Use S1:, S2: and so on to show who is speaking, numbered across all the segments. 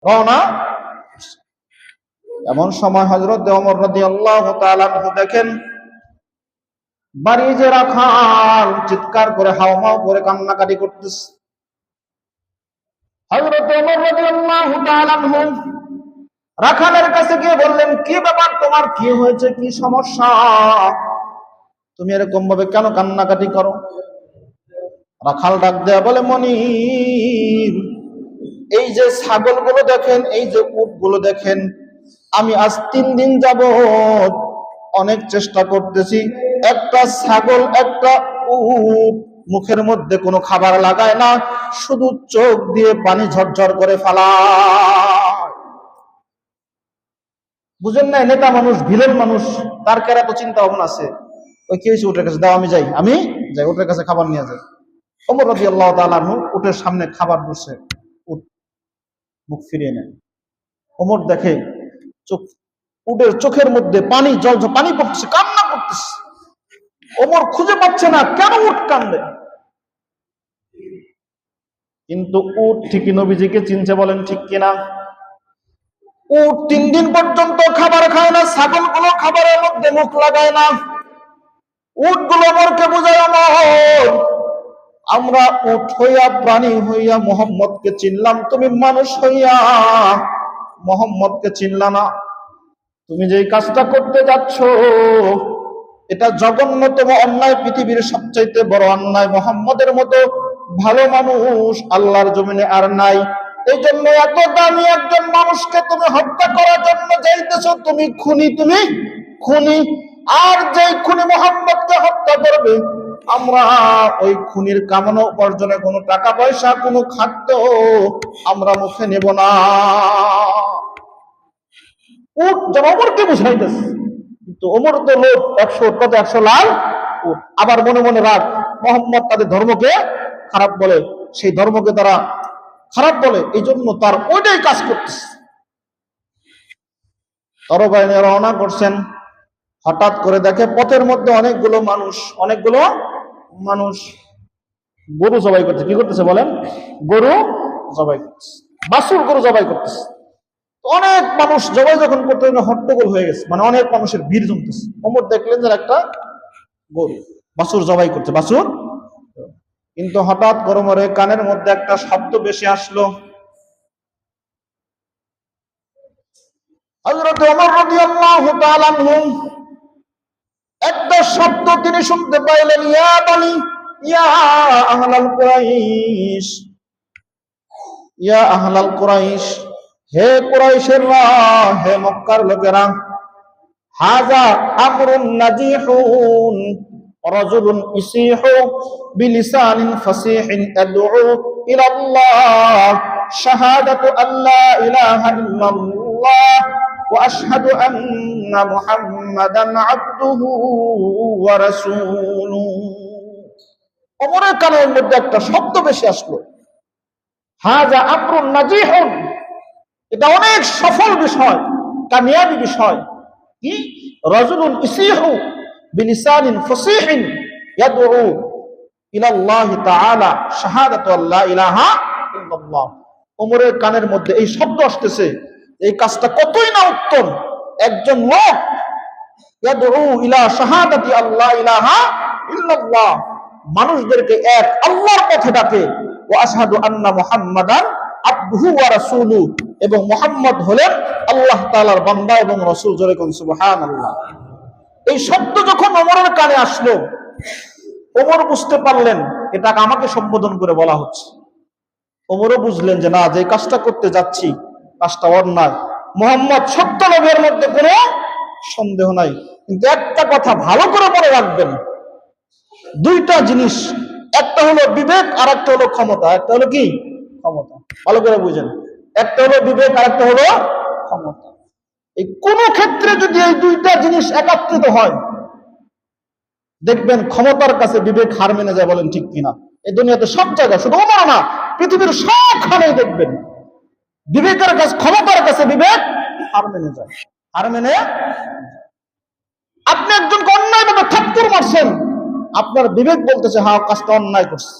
S1: রওনা। এমন সময় হযরত ওমর রাদিয়াল্লাহু তাআলা দেখেন বাড়ি যে রাখাল চিৎকার করে হাওমাও করে কান্নাকাটি করতেছে। হযরত ওমর রাদিয়াল্লাহু তাআলা রাখালের কাছে গিয়ে বললেন, কি ব্যাপার, তোমার কি হয়েছে, কি সমস্যা, তুমি এরকম ভাবে কেন কান্নাকাটি করো? রাখাল ডাক দেয়া বলে, মনিব, এই যে ছাগলগুলো দেখেন, এই যে উটগুলো দেখেন, আমি আজ 3 দিন যাবত অনেক চেষ্টা করতেছি, একটা ছাগল একটা উট মুখের মধ্যে কোনো খাবার লাগায় না, শুধু চোখ দিয়ে পানি ঝরঝর করে ফেলায়। বুঝেন না, নেতা মানুষ, ভিলেন মানুষ, তার কেরা তো চিন্তা ভাবনা আছে। ওই কি হয়েছে, উটের কাছে দাও, আমি যাই, উটের কাছে খাবার নিয়ে যাই। ওমর রাদিয়াল্লাহু তাআলা আনহু উটের সামনে খাবার বসে, উট মুখ ফিরিয়ে নেয়। ওমর দেখে উটের চোখের মধ্যে পানি পানি পড়তেছে, কান্না করতেছে। ওমর খুঁজে পাচ্ছে না কেন উট কান্দে, কিন্তু উট ঠিকই নবীজিকে চিনছে, বলেন ঠিক কিনা? উট 3 দিন পর্যন্ত খাবার খায় না, ছাগলগুলো খাবারের মধ্যে মুখ লাগায় না। উটগুলো ওমরকে বোঝায়, ওমর, আমরা উট হইয়া প্রাণী হইয়া মুহাম্মদকে চিনলাম, তুমি মানুষ হইয়া মুহাম্মদকে চিনলা না। তুমি যে কাজটা করতে যাচ্ছ এটা জঘন্যতম অন্যায়, পৃথিবীর সবচাইতে বড় অন্যায়। মুহাম্মদের মতো ভালো মানুষ আল্লাহর জমিনে আর নাই। এই জন্য এত দামি একজন মানুষকে তুমি হত্যা করার জন্য যাইতেছো, তুমি খুনি। আর যে খুনি মুহাম্মদকে হত্যা করবে, আমরা ওই খুনির কামানো উপার্জনে কোনো টাকা পয়সা, কোনো খাদ্য আমরা মুখে নেব না। উট যেন ওমরকে বুঝাইতেছে, কিন্তু ওমর তো লোক 100 লাল উট। আবার মনে মনে রাগ, মুহাম্মদ তাদের ধর্মকে খারাপ বলে, সেই ধর্মকে তারা খারাপ বলে, এই জন্য তার ওইটাই কাজ করতেছে। তরবারি নিয়ে রওনা করছেন, হঠাৎ করে দেখে পথের মধ্যে অনেকগুলো মানুষ গরু জবাই করছে। কি করতেছে বলেন? গরু জবাই করতেছে, বাছুর গরু জবাই করতেছে। অনেক মানুষ জবাই যখন করতে হট্টগোল হয়ে গেছে, মানে অনেক মানুষের ভিড় জমতেছে। ওমর দেখলেন যে একটা গরু বাছুর জবাই করছে, বাছুর। কিন্তু হঠাৎ করে ওমরের কানের মধ্যে একটা শব্দ বেশি আসলো। হযরত ওমর রাদিয়াল্লাহু তাআলা আনহু একটা শব্দ তিনি শুনতে পাইলেন, ইয়া বানি, ইয়া আহলাল কুরাইশ, ইয়া আহলাল কুরাইশ, হে কুরাইশেররা, হে মক্কার লোকেরা, হাযা আমরুন নাজিহুন, রাজুলুন ইসিহু বিলিসানিন ফাসিহিন আদউ ইলা আল্লাহ শাহাদাতু আল্লা ইলাহা ইল্লাল্লাহ ওয়া আশহাদু আন্না মুহাম্মাদান আবদুহু ওয়া রাসূলুহু। ওমরের কানের মধ্যে একটা শব্দ বেশি আসলো, হাযা আমরুন নাজিহুন, এটা অনেক সফল বিষয়, কামিয়াবি বিষয়। কি? রাজুলুন ইসিহু বিলিসানিন ফাসিহিন ইয়াদউ ইলা আল্লাহ তাআলা শাহাদাতু আল্লা ইলাহা ইল্লাল্লাহ। ওমরের কানের মধ্যে এই শব্দ আসতেছে, এই কাজটা কতই না উত্তম। একজন লোক ইয়াদউ ইলা শাহাদাতি আল্লা ইলাহা ইল্লাল্লাহ, মানুষদেরকে এক আল্লাহর পথে ডাকে, ওয়া আশহাদু আন্না মুহাম্মাদান আবদুহু ওয়া রাসূলুহু, এবং মুহাম্মদ হলেন আল্লাহ তাআলার বান্দা এবং রাসূল। জোরে কোন সুবহানাল্লাহ। এই শব্দ যখন ওমরের কানে আসলো, ওমর বুঝতে পারলেন এটাকে আমাকে সম্বোধন করে বলা হচ্ছে। ওমরও বুঝলেন যে না, যে কাজটা করতে যাচ্ছি কাজটা অন্যায়। মুহাম্মদ সত্য নবীর মধ্যে কোনো সন্দেহ নাই, কিন্তু একটা কথা ভালো করে মনে রাখবেন, দুইটা জিনিস, একটা হলো বিবেক আর একটা হলো ক্ষমতা। একটা হলো কি? ক্ষমতা। ভালো করে বুঝেন, একটা হলো বিবেক আর একটা হলো ক্ষমতা। এই কোন ক্ষেত্রে যদি এই দুইটা জিনিস একত্রিত হয়, দেখবেন ক্ষমতার কাছে বিবেক হার মেনে যায়। বলেন ঠিক কিনা? এই দুনিয়াতে সব জায়গায়, শুধু ওমর না, পৃথিবীর সবখানে দেখবেন বিবেকের কাছে, ক্ষমতার কাছে বিবেক হার মেনে যায়, হার মেনে। আপনি একজনকে অন্যায় ভাবে থাপ্পড় মারছেন, আপনার বিবেক বলতেছে হ্যাঁ কাজটা অন্যায় করছে,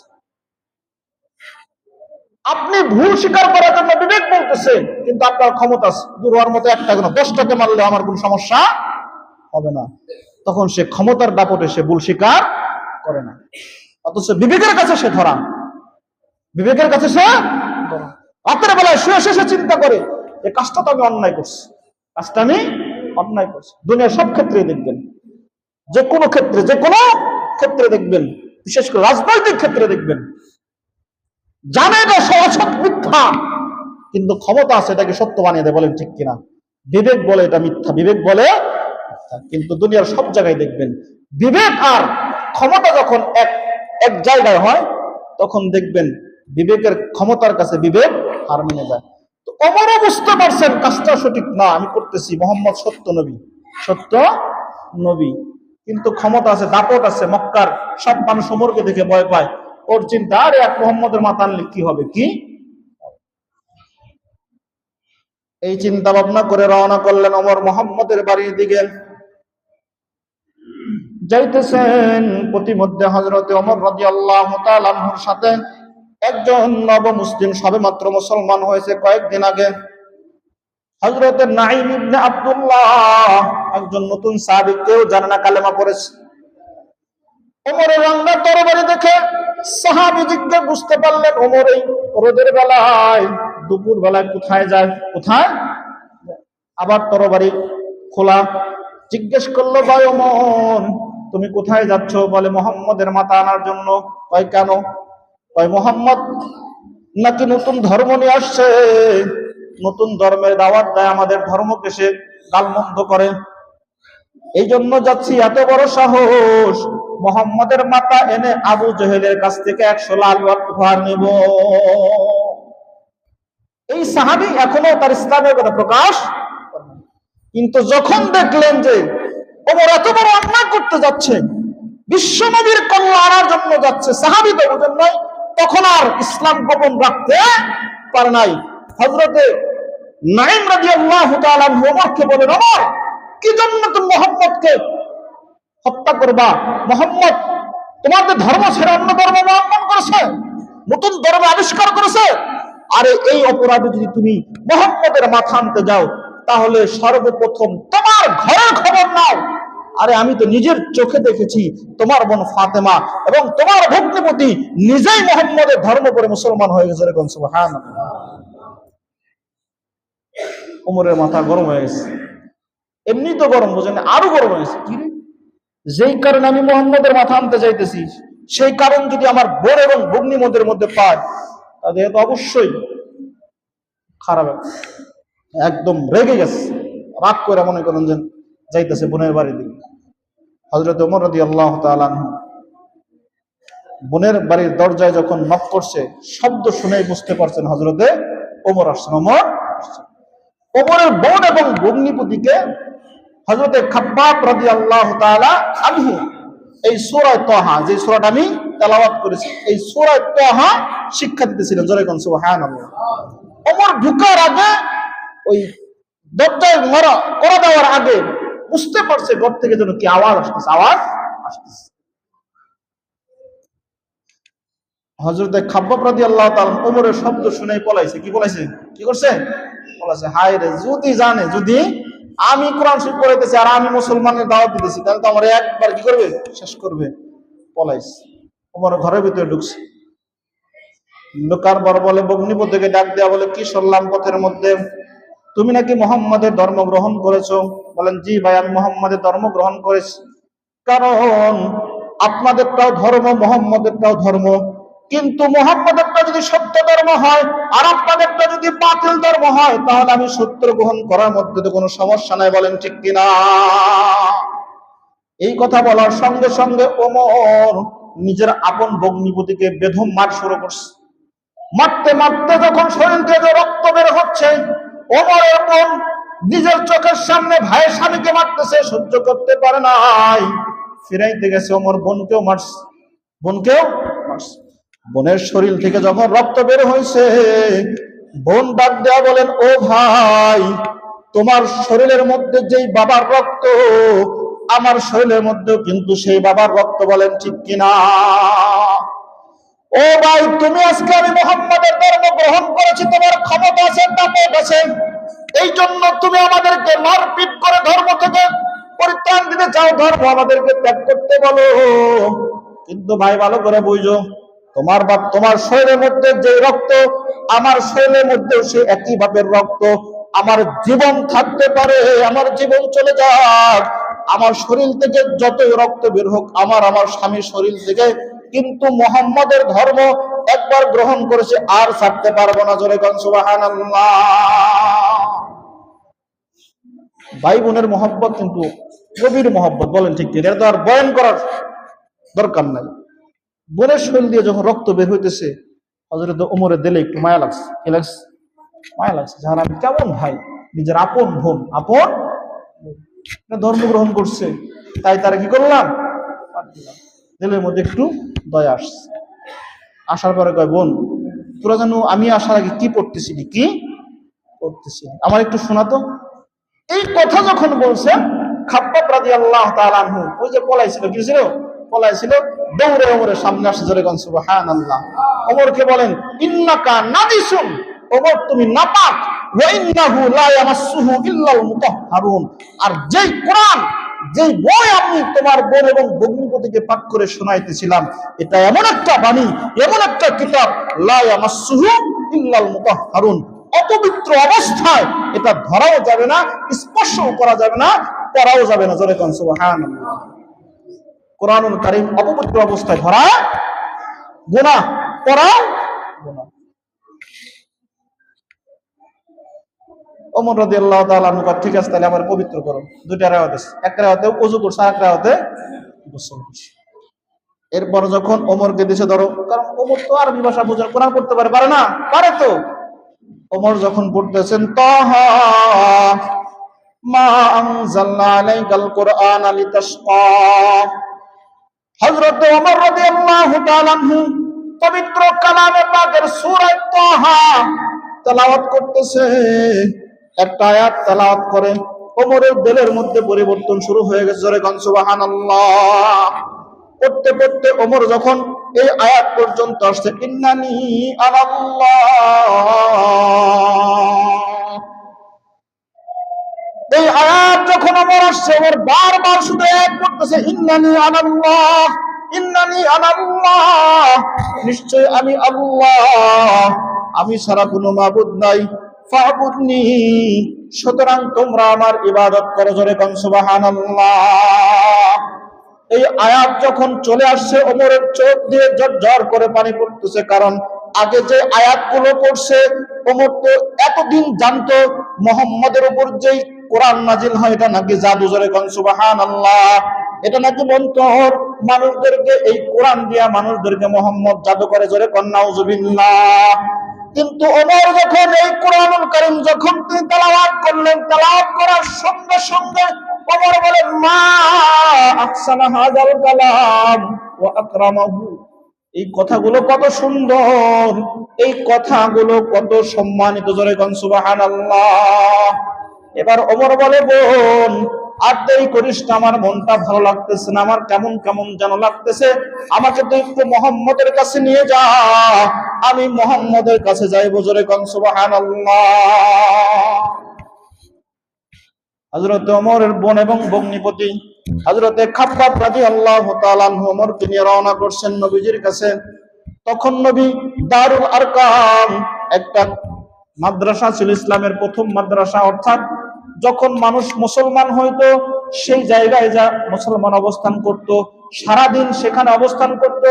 S1: আপনি ভুল স্বীকার করার জন্য বিবেক বলতেছে, কিন্তু আপনার ক্ষমতা দূর হওয়ার মতো একটা কোনো 10টাকে মারলে আমার কোনো সমস্যা হবে না। তখন সে ক্ষমতার দাপটে সে ভুল স্বীকার করে না, অথচ বিবেকের কাছে সে ধরা। বিবেকের কাছে সে রাতের বেলায় শুয়ে শেষে চিন্তা করে যে কাজটা তো আমি অন্যায় করছি, কাজটা আমি অন্যায় করছি। দুনিয়ার সব ক্ষেত্রে দেখবেন, যে কোনো ক্ষেত্রে দেখবেন, বিশেষ করে রাজনৈতিক ক্ষেত্রে দেখবেন, জানে এটা সহসৎ মিথ্যা, কিন্তু ক্ষমতা আছে এটাকে সত্য বানিয়ে দেয়। বলেন ঠিক কিনা? বিবেক বলে এটা মিথ্যা, বিবেক বলে মিথ্যা। কিন্তু দুনিয়ার সব জায়গায় দেখবেন বিবেক আর ক্ষমতা যখন এক জায়গায় হয়, তখন দেখবেন বিবেকের ক্ষমতার কাছে বিবেক হার মেনে যায়। তো ওমরও বুঝতে পারছেন কাজটা সঠিক না, আমি করতেছি, মোহাম্মদ সত্য নবী, কিন্তু ক্ষমতা আছে, দাপট আছে। মক্কার সব মানুষ ওমরকে দেখে ভয় পায়। ওর চিন্তা, আরে এক মোহাম্মদের মাথা আনলে কি হবে, কি এই চিন্তা ভাবনা করে রওনা করলেন ওমর মোহাম্মদের বাড়ির দিকে। যাইতেছেন, প্রতিমধ্যে হযরতে ওমর রাদিয়াল্লাহু তাআলা আনহুর সাথে একজন নব মুসলিম, সবেমাত্র মুসলমান হয়েছে কয়েকদিন আগে, হযরতে নাঈম ইবনে আব্দুল্লাহ, একজন নতুন সাহাবী, কেউ জানে না, কালেমা পড়েছে। ওমরের রাঙ্গা তরবারি দেখে সাহাবী জিজ্ঞেস বুঝতে পারলেন ওমর এই রোদের বেলায়, দুপুর বেলায় কোথায় যায়, কোথায়? আবার তরবারি খোলা। জিজ্ঞেস করলো, ভাই ওমর তুমি কোথায় যাচ্ছ? বলে মুহাম্মদের মাথা আনার জন্য। কয় কেন? কয় মুহাম্মদ নাকি নতুন ধর্ম নিয়ে আসছে, নতুন ধর্মের দাওয়াত দেয়, আমাদের ধর্মকে সে গালমন্দ করে, এই জন্য যাচ্ছি। এত বড় সাহস, মুহাম্মদের মাথা এনে আবু জেহেলের কাছ থেকে 100 লাল উপহার নেব। এই সাহাবী এখনো তার ইসলামের কথা প্রকাশ, কিন্তু যখন দেখলেন যে ওমর এত বড় অন্যায় করতে যাচ্ছে, বিশ্ব নবীর কল্যাণের জন্য যাচ্ছে, সাহাবী তো বুঝেন নাই, তখন আর ইসলাম গোপন রাখতে পারে নাই। হযরতে নাঈম রাদিয়াল্লাহু তাআলা ওমরকে বলেন, ওমর কি জন্য তুমি মুহাম্মদকে হত্যা করবা? মুহাম্মদ তোমাদের ধর্ম ছেড়ে অন্য ধর্ম অবলম্বন করেছে, নতুন ধর্ম আবিষ্কার করেছে। আরে এই অপরাধে যদি তুমি মুহাম্মদের মাথা আনতে যাও, তাহলে সর্বপ্রথম তোমার ঘরের খবর নাও। আরে আমি তো নিজের চোখে দেখেছি তোমার বোন ফাতেমা এবং তোমার ভগ্নিপতি নিজেই মুহাম্মদের ধর্ম করে মুসলমান হয়ে গেছে। এরকম সুবহানাল্লাহ। ওমরের মাথা গরম হয়ে গেছে, এমনি তো গরম, বোঝেন, আরো গরম হয়েছে। কি রে, যেই কারণে আমি মুহাম্মদের মাথা আনতে চাইতেছি, সেই কারণ যদি আমার বোন এবং ভগ্নিপতির মধ্যে পায়, তাহলে তো অবশ্যই খারাপ। একদম রেগে গেছে, রাগ করে মনে করেন যে যাইতেছে বোনের বাড়ির দিকে। হযরত ওমর রাদিয়াল্লাহু তাআলা আনহু বোনের বাড়ির দরজায় যখন নক করছে, শব্দ শুনেই বুঝতে পারছেন হযরতে ওমর আসছেন। ওমরের বোন এবং ভগ্নিপতিকে হযরতে খাব্বাব রাদিয়াল্লাহু তাআলা আনহু এই সূরা তাহা, যে সূরাটা আমি তেলাওয়াত করেছি, এই সূরা তাহা শিক্ষা দিতেছিলেন। জোরে কোন সুবহানাল্লাহ। ওমর ঢুকার আগে, ওই দরজায় করা দেওয়ার আগে বুঝতে পারছে ঘর থেকে যেন কি আওয়াজ আসতেছে, হযরতে খাব্বাব রাদিয়াল্লাহু তাআলা ওমরের শব্দ শুনে পলাইছে। কি পলাইছে? কি করছে? পলাইছে। হায় রে, যদি জানে যদি আমি কোরআন শরীফ পড়াইতেছি আর আমি মুসলমানের দাওয়াত দিতেছি, তাহলে তো আমার একবার কি করবে, শেষ করবে। পলাইছে, ওমর ঘরের ভিতরে ঢুকছে। ঢোকার পর বলে, ভগ্নিপতিকে ডাক দেয়া বলে, কি শুনলাম পথের মধ্যে তুমি নাকি মুহাম্মাদের ধর্ম গ্রহণ করেছো? বলেন, জি ভাই, আমি মুহাম্মাদের ধর্ম গ্রহণ করেছি। কারণ আপনাদেরটাও ধর্ম, মুহাম্মাদেরটাও ধর্ম, কিন্তু মুহাম্মাদেরটা যদি সত্য ধর্ম হয় আর আপনাদেরটা যদি বাতিল ধর্ম হয়, তাহলে আমি সত্য গ্রহণ করার মধ্যে তো কোনো সমস্যা নাই। বলেন ঠিক কিনা? এই কথা বলার সঙ্গে সঙ্গে ওমর নিজের আপন ভগ্নিপতিকে বেধম মার শুরু করছে। মারতে মারতে যখন শরীর থেকে রক্ত বের হচ্ছে, ওমরের বোন নিজের চোখের সামনে ভাইয়ের স্বামীকে মারতেছে, সহ্য করতে পারে নাই, ফিরাইতে গেছে। ওমর বোনকেও মারছে, বোনের শরীর থেকে যখন রক্ত বের হয়েছে, বোন ডাক দেয়া বলেন, ও ভাই, তোমার শরীরের মধ্যে যেই বাবার রক্ত, আমার শরীরের মধ্যেও কিন্তু সেই বাবার রক্ত। বলেন ঠিক কিনা? ও ভাই, তুমি আজকে আমি মুহাম্মাদের ধর্ম গ্রহণ করেছি, তোমার ক্ষমতা আছে, তাকত আছে, এই জন্য তুমি আমাদেরকে মারপিট করে ধর্ম থেকে পরিত্রাণ দিতে চাও, ধর্ম আমাদেরকে ত্যাগ করতে বলো। কিন্তু ভাই ভালো করে বুঝো, তোমার বাপ তোমার শরীরের মধ্যে যে রক্ত, আমার শরীরের মধ্যেও সে একই ভাবের রক্ত। আমার জীবন থাকতে পারে, আমার জীবন চলে যাক, আমার শরীর থেকে যতই রক্ত বের হোক, আমার স্বামীর শরীর থেকে, কিন্তু মুহাম্মাদের ধর্ম একবার গ্রহণ করেছে, আর ছাড়তে পারবো না। জোরে কোন সুবহানাল্লাহ। ভাই বোনের মহব্বত কিন্তু গভীর মহব্বত, বলেন ঠিক ঠিক? এটা তো আর বয়ান করার দরকার নাই। বোনের শরীর দিয়ে যখন রক্ত বের হইতেছে, হযরত ওমরের দিলে একটু মায়া লাগছে। কি লাগছে? মায়া লাগছে। যারা আমি কেমন ভাই, নিজের আপন বোন, আপন ধর্ম গ্রহণ করছে, তাই তারা কি করলাম, দিলের মধ্যে একটু দয়া আসছে। আসার পরে কয়, বোন তোরা জানো আমি আসার আগে কি পড়তেছিলি, কি পড়তেছিলি, আমার একটু শোনাতো। এই কথা যখন বলছে, খাব্বাব রাদিয়াল্লাহু তাআলা আনহু, ওই যে পলাইছিল, কি ছিল, পলাইছিল, দৌড়ে ওমরের সামনে আসে। জোরে কোন সুবহানাল্লাহ। ওমরকে বলেন, ইন্নাকা নাজিসুন, ওমর তুমি নাপাক, ওয়া ইন্নাহু লা ইয়ামাসসুহু ইল্লাল মুতাহহারুন। আর যেই কোরআন, যেই বই আমি তোমার বোন এবং ভগ্নিপতিকে পাঠ করে শোনাইতেছিলাম, এটা এমন একটা বাণী, এমন একটা কিতাব, লা ইয়ামাসসুহু ইল্লাল মুতাহহারুন, অপবিত্র অবস্থায় এটা ধরাও যাবে না, স্পর্শও করা যাবে না, পড়াও যাবে না। জোরে কোন সুবহানাল্লাহ। কোরআনুল কারীম অপবিত্র অবস্থায় ধরা গুনাহ, পড়া গুনাহ। ওমর রাদিয়াল্লাহু তাআলা আনহু, ঠিক আছে তাহলে আমার পবিত্র করো। দুইটা রাওয়াত আছে, একটা রাওয়াতে ওযু করছে, আরেকটা রাওয়াতে গোসল করছে। এরপর যখন ওমরকে দিছে ধরো, কারণ ওমর তো আরবি ভাষা বোঝে, কোরআন পড়তে পারে না? পারে তো। ওমর যখন পড়তেছেন, তাহা মা আনজালনা আলাইকাল কুরআনা লিতাশকা, হযরত ওমর রাদিয়াল্লাহু তাআলা আনহু পবিত্র কালামে পাকের সূরা তাহা তেলাওয়াত করতেছে। একটা আয়াত তেলাওয়াত করে ওমরের দিলের মধ্যে পরিবর্তন শুরু হয়ে গেছে। জোরে কোন সুবহানাল্লাহ। পড়তে পড়তে ওমর যখন এই আয়াত পর্যন্ত আসছে, ইন্নানি আনাল্লাহ, এই আয়াত যখন ওমর আসছে, ওমর বারবার শুধু এক করতেছে, ইন্নানি আনাল্লাহ, ইন্নানি আনাল্লাহ, নিশ্চয় আমি আল্লাহ, আমি ছাড়া কোনো মাবুদ নাই, ফাবুদনি, সুতরাং তোমরা আমার ইবাদত করো। জোরে কোন সুবহানাল্লাহ। এই আয়াত যখন চলে আসছে, ওমরের চোখ দিয়ে ঝরঝর করে পানি পড়তেছে, কারণ আগে যে আয়াতগুলো পড়ছে, ওমর তো এতদিন জানতো মুহাম্মাদের উপর যেই কোরআন নাজিল হয় এটা নাকি জাদু। জোরে কোন সুবহানাল্লাহ। এটা নাকি মন্তর, মানুষদেরকে এই কোরআন দিয়া মানুষদেরকে মুহাম্মদ জাদু করে। জোরে কোন নাউজুবিল্লাহ। কিন্তু ওমর যখন এই কোরআনুল কারীম যখন তিনি তেলাওয়াত করলেন, তেলাওয়াত করার সঙ্গে সঙ্গে ওমর বলেন, মা আহসানা হাযাল কালাম ওয়া আকরামাহু, এই কথাগুলো কত সুন্দর, এই কথাগুলো কত সম্মানিত। জোরে কোন সুবহানাল্লাহ। এবার ওমর বলে, বোন আর দেরি করিস না, আমার মনটা ভালো লাগতেছে না, আমার কেমন কেমন যেন লাগতেছে, আমাকে তো একটু মুহাম্মদের কাছে নিয়ে যা, আমি মুহাম্মদের কাছে যাইব। জোরে কোন সুবহানাল্লাহ। হযরত ওমরের বোন এবং ভগ্নিপতি হযরতে খাব্বাব রাদিয়াল্লাহু তাআলা আনহু ওমরকে নিয়ে রওনা করছেন নবীজির কাছে। তখন নবী দারুল আরকাম, একটা মাদ্রাসা ছিল, ইসলামের প্রথম মাদ্রাসা, অর্থাৎ যখন মানুষ মুসলমান হইতো সেই জায়গায় যা মুসলমান অবস্থান করত, সারাদিন সেখানে অবস্থান করত,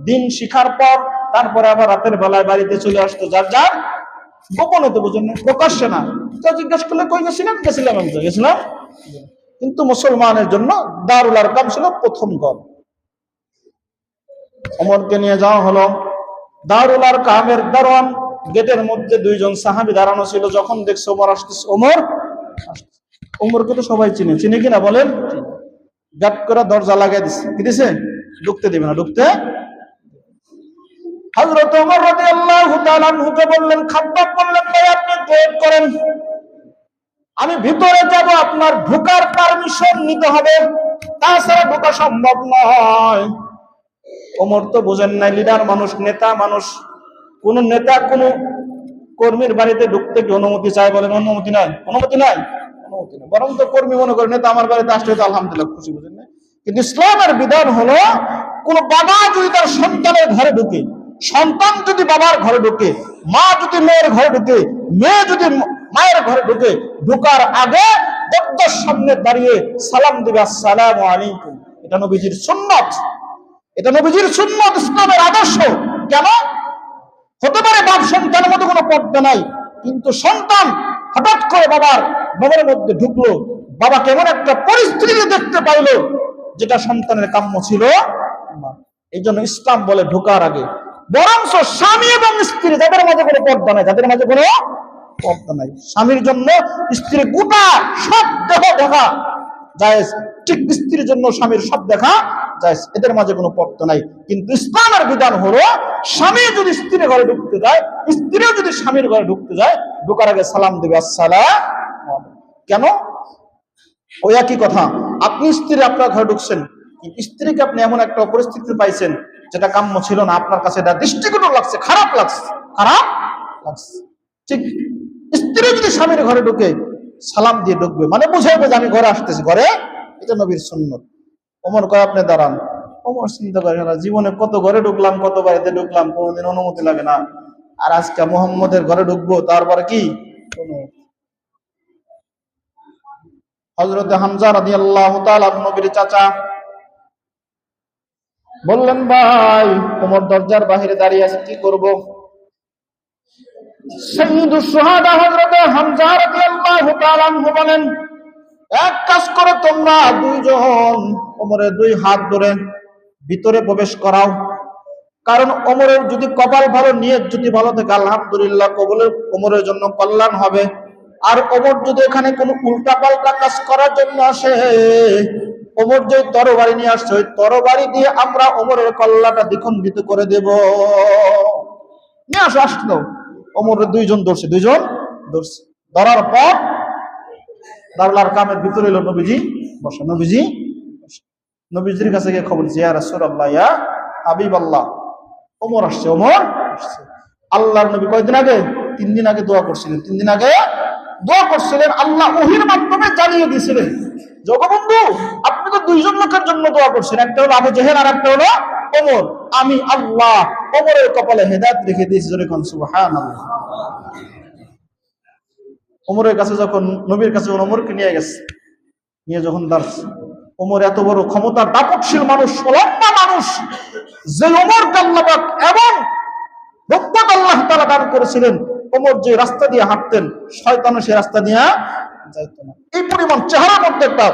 S1: দিন শিখার পর তারপরে আবার রাতের বেলায় বাড়িতে চলে আসতো, যার যার গোপনে, তো বুঝেন না, প্রকাশ্যে না। তো জিজ্ঞাসা করলে কই গেছিলাম, গেছিলাম আমি, তো গেছিলাম। কিন্তু মুসলমানের জন্য দারুল আরকাম ছিল প্রথম ঘর। ওমরকে নিয়ে যাওয়া হলো। দারুল আরকামের দারোয়ান গেটের মধ্যে দুইজন সাহাবী দাঁড়ানো ছিল। যখন দেখছে ওমর আসতেছে, ওমরকে তো সবাই চিনে, চিনে কিনা বলেন, গাট করে দরজা লাগাই দিছে, কি দিছে, ঢুকতে দিবে না, ঢুকতে। হযরত ওমর রাদিয়াল্লাহু তাআলা আনহুকে বললেন, খাব্বাব বললেন, ভাই আপনি ওয়েট করেন, আমি ভিতরে যাব, আপনার ঢোকার পারমিশন নিতে হবে, তাছাড়া ঢোকা সম্ভব নয়। ওমর তো বুঝেন নাই, লিডার মানুষ, নেতা মানুষ। কোন নেতা কোন কর্মীর বাড়িতে ঢুকতে কি অনুমতি চায়? বলেন অনুমতি নাই, অনুমতি নাই, অনুমতি নাই। বরং তো কর্মী মনে করে নেতা আমার বাড়িতে আসলে তো আলহামদুলিল্লাহ খুশি, বুঝেন না? কিন্তু ইসলামের বিধান হলো কোন বাবা যদি তার সন্তানের ঘরে ঢুকে, সন্তান যদি বাবার ঘরে ঢুকে, মা যদি মেয়ের ঘরে ঢুকে, মেয়ে যদি মায়ের ঘরে ঢুকে, ঢুকার আগে দরজার সামনে দাঁড়িয়ে সালাম দিবে, আসসালামু আলাইকুম। এটা নবীজির সুন্নাত, এটা নবীজির সুন্নাত, ইসলামের আদর্শ। কেন? হতে পারে বাপ সন্তানের মধ্যে কোনো পর্দা নাই, কিন্তু সন্তান হঠাৎ করে বাবার মধ্যে ঢুকলো, বাবা কেমন একটা পরিস্থিতি দেখতে পাইলো যেটা সন্তানের কাম্য ছিল না। এই জন্য ইসলাম বলে ঢোকার আগে বরঞ্চ স্বামী এবং স্ত্রী যাদের মাঝে কোনো পর্দা নাই, যাদের মাঝে কোনো পর্দা নাই, স্বামীর জন্য স্ত্রীর গোটা সব দেহ দেখা জায়েজ, ঠিক স্ত্রীর জন্য স্বামীর সব দেখা জায়েজ, এদের মাঝে কোনো পর্দা নাই। কিন্তু ইসলামের বিধান হলো স্বামী যদি স্ত্রীর ঘরে ঢুকতে যায়, স্ত্রীও যদি স্বামীর ঘরে ঢুকতে যায়, ঢোকার আগে সালাম দেবে, আসসালাম। কেন? ওই একই কথা, আপনি স্ত্রী আপনার ঘরে ঢুকছেন, স্ত্রীকে আপনি এমন একটা পরিস্থিতি পাইছেন যেটা কাম্য ছিল না, আপনার কাছে এটা দৃষ্টিকটু লাগছে, খারাপ লাগছে, খারাপ লাগছে। ঠিক স্ত্রী যদি স্বামীর ঘরে ঢুকে সালাম দিয়ে ঢুকবে, মানে বুঝাইবে যে আমি ঘরে আসতেছি, ঘরে। এটা নবীর সুন্নত। ওমর কয় আপনি দাঁড়ান। ওমর চিন্তা করে, জীবনে কত ঘরে ঢুকলাম, কত বাড়িতে ঢুকলাম, কোনোদিন অনুমতি লাগে না, আর আজকে মুহাম্মদের ঘরে ঢুকবো, তারপরে কি হযরত হামজা রাদিয়াল্লাহু তাআলা নবীর চাচা বললেন, ভাই ওমর দরজার বাইরে দাঁড়িয়ে আছে, কি করব? সাইয়্যিদুশ শুহাদা হযরত হামজা রাদিয়াল্লাহু তাআলা বলেন, এক কাজ করে তোমরা দুইজন ওমরের দুই হাত ধরে ভিতরে প্রবেশ করাও। কারণ ওমরের যদি কপাল ভালো, নিয়ত যদি ভালো থাকে, আলহামদুলিল্লাহ কবুলের ওমরের জন্য কল্যাণ হবে। আর ওমর যদি এখানে কোনো উল্টা পাল্টা কাজ করার জন্য আসে, ওমর যে তরবারি নিয়ে আসছে, ওই তরবারি দিয়ে আমরা ওমরের কল্লাটা দ্বিখণ্ডিত করে দেব। নিয়ে আসো, আসলো। ওমরের দুইজন ধরছে, দুইজন ধরছে, ধরার পর দারলার কামের ভিতরে এলো নবীজি বসে। নবীজির কাছে গিয়ে খবর দিচ্ছে, ইয়া রাসূলুল্লাহ, ইয়া হাবিবাল্লাহ, ওমর আসছে, ওমর আসছে। আল্লাহর নবী কয়দিন আগে? 3 দিন আগে দোয়া করছিলেন, 3 দিন আগে দোয়া করছিলেন। আল্লাহ ওহীর মাধ্যমে জানিয়ে দিয়েছিলেন, জগবন্ধু আপনি তো দুইজন লোকের জন্য দোয়া করছেন, একটা হলো আবু জেহেল আর একটা হলো ওমর। আমি আল্লাহ ওমরের কপালে হেদায়েত রেখে দিয়েছি, যেরকম সুবহানাল্লাহ। ওমরের কাছে যখন নবীর কাছে ওমরকে নিয়ে গেছে, নিয়ে যখন দাঁড়াচ্ছে, ওমর এত বড় ক্ষমতার দাপটশীল মানুষ, লম্বা মানুষ, যে ওমরকে আল্লাহ পাক এবং রহমত আল্লাহ তাআলা দান করেছিলেন, ওমর যে রাস্তা দিয়ে হাঁটতেন শয়তানও সেই রাস্তা দিয়ে যাইত না। এই পরিমাণ চেহারার মধ্যে একটা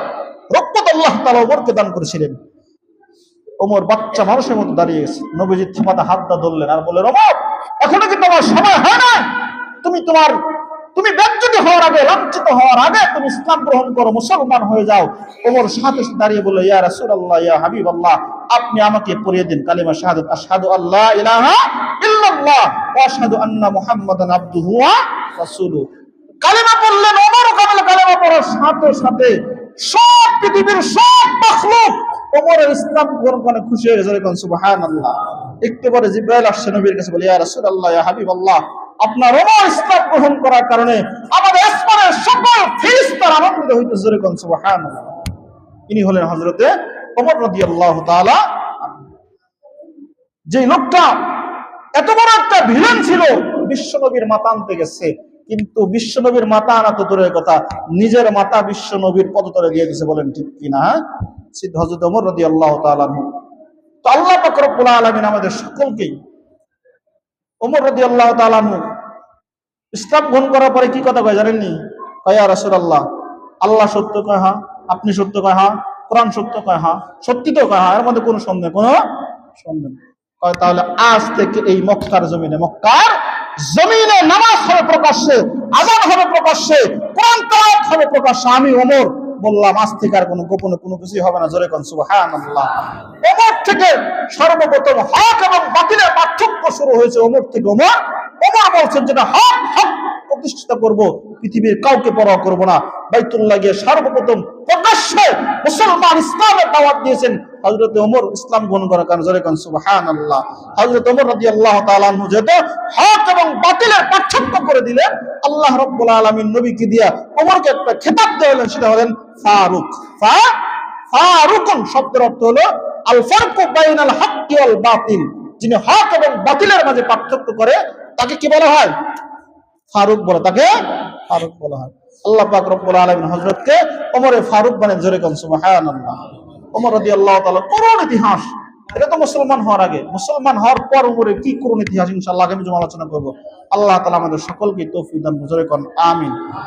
S1: রহমত আল্লাহ তাআলা ওমরকে দান করেছিলেন। ওমর বাচ্চা মানুষের মতো দাঁড়িয়ে গেছে, নবীজি থামাতে হাতটা ধরলেন আর বললেন, ওমর এখনো কি তোমার সময় হয় না? তুমি ব্যর্থ হওয়ার আগে, লাঞ্ছিত হওয়ার আগে তুমি ইসলাম গ্রহণ করো, মুসলমান হয়ে যাও। ওমর সাথে দাঁড়িয়ে বলল, ইয়া রাসূলুল্লাহ, ইয়া হাবিবাল্লাহ, আপনি আমাকে পড়িয়ে দিন কালিমা শাহাদাত, আশহাদু আল্লা ইলাহা ইল্লাল্লাহ ওয়া আশহাদু আন্না মুহাম্মাদান আবদুহু ওয়া রাসূলুহু। কালিমা পড়লেন। ওমর কালিমা পড়ার সাথে সাথে সব পৃথিবীর সব মাখলুক ওমরের ইসলাম গ্রহণ করে খুশি হয়ে গেছে, সুবহানাল্লাহ। একটু পরে জিবরাইল আসছে নবীর কাছে, বলে, ইয়া রাসূলুল্লাহ, ইয়া হাবিবাল্লাহ, আপনার ওমর ইসলাম গ্রহণ করার কারণে আমাদের আসমানের সকল ফেরেশতারা আনন্দিত হইতেছে, যেরকম সুবহানাল্লাহ। ইনি হলেন হযরতে ওমর রাদিয়াল্লাহু তাআলা। যে লোকটা এত বড় একটা ভিলেন ছিল, বিশ্বনবীর মাথা আনতে গেছে, কিন্তু বিশ্বনবীর মাথা আনা তো দূরের কথা, নিজের মাথা বিশ্বনবীর পদতলে দিয়ে দিয়েছে, বলেন ঠিক কিনা? সিদ্ধ হযরত ওমর রাদিয়াল্লাহু তাআলা। তো আল্লাহ পাক রব্বুল আলামিন আমাদের সকলকেই, ওমর রাদিয়াল্লাহু তাআলা ইসলাম গ্রহণ করার পরে কি কথা কয় জানেননি? কয়, ইয়া রাসূলুল্লাহ, আল্লাহ সত্য কয় হ্যাঁ, আপনি সত্য কয় হ্যাঁ, কোরআন সত্য কয় হ্যাঁ, সত্যি তো কয় হ্যাঁ, এর মধ্যে কোনো সন্দেহ কয়, তাহলে আজ থেকে এই মক্কার জমিনে নামাজ হবে প্রকাশ্যে, আযান হবে প্রকাশ্যে, কোরআন তেলাওয়াত হবে প্রকাশ্যে। আমি ওমর বললাম, আজ থেকে আর কোনো গোপনে কোনো কিছুই হবে না, জোরে কোন সুবহানাল্লাহ। ওমর থেকে সর্বপ্রথম হক এবং বাতিলের পার্থক্য শুরু হয়েছে ওমর থেকে। ওমর বলছেন, যেটা হক প্রতিষ্ঠিত করব, পৃথিবীর কাউকে পরোয়া করব না। বাইতুল্লাহ গিয়ে সর্বপ্রথম প্রকাশ প্রকাশ্যে মুসলমান ইসলামের দাওয়াত দিয়েছেন হযরত ওমর ইসলাম গ্রহণ করার কারণে। জোরে কোন সুবহানাল্লাহ। হযরত ওমর রাদিয়াল্লাহু তাআলা আনহু যেহেতু হক এবং বাতিলের পার্থক্য করে দিলেন, আল্লাহ রাব্বুল আলামিন নবীকে দিয়া ওমরকে একটা খেতাব দিলেন, সেটা হলেন ফারুক। ফারুকুন শব্দের অর্থ হলো আল ফারকু বাইনাল হাক্কি ওয়াল বাতিল, যিনি হক এবং বাতিলের মাঝে পার্থক্য করে তাকে কি বলা হয়? ফারুক বলা, তাকে ফারুক বলা হয়। আল্লাহ পাক রব্বুল আলামিন হযরতকে ওমরে ফারুক বানান। জোরে কোন সুবহানাল্লাহ। ওমর রাদিয়াল্লাহু তাআলা করুণ ইতিহাস, এটা তো মুসলমান হওয়ার আগে। মুসলমান হওয়ার পর ওমরে কি করুণ ইতিহাস ইনশাআল্লাহ আগামী জুমা আলোচনা করব। আল্লাহ তাআলা আমাদের সকলকে তৌফিক দান করুন। জোরে কোন আমিন।